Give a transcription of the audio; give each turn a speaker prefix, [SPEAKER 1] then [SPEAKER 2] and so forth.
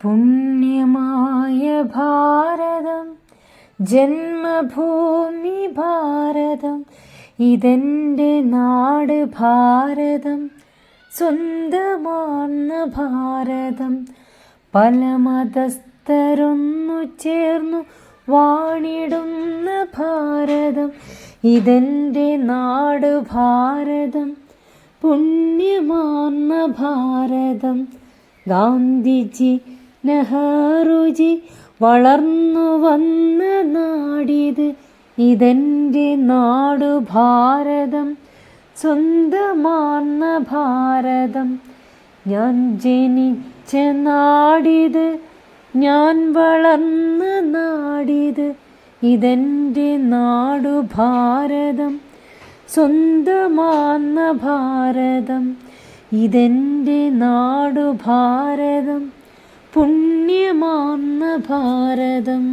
[SPEAKER 1] പുണ്യമായ ഭാരതം, ജന്മഭൂമി ഭാരതം, ഇതെൻ്റെ നാട് ഭാരതം, സ്വന്തമാർന്ന ഭാരതം. പല മതസ്ഥരൊന്നു ചേർന്നു വാണിടുന്ന ഭാരതം, ഇതെൻ്റെ നാട് ഭാരതം, പുണ്യമാർന്ന ഭാരതം. ഗാന്ധിജി നെഹ്റുജി വളർന്നു വന്ന നാടിത്, ഇതെൻ്റെ നാടു ഭാരതം, സ്വന്തമാർന്ന ഭാരതം. ഞാൻ ജനിച്ച നാടിത്, ഞാൻ വളർന്ന നാടിത്, ഇതെൻ്റെ നാടു ഭാരതം, സ്വന്തമാർന്ന ഭാരതം. ഇതെൻ്റെ നാടു ഭാരതം, പുണ്യമാർന്ന ഭാരതം.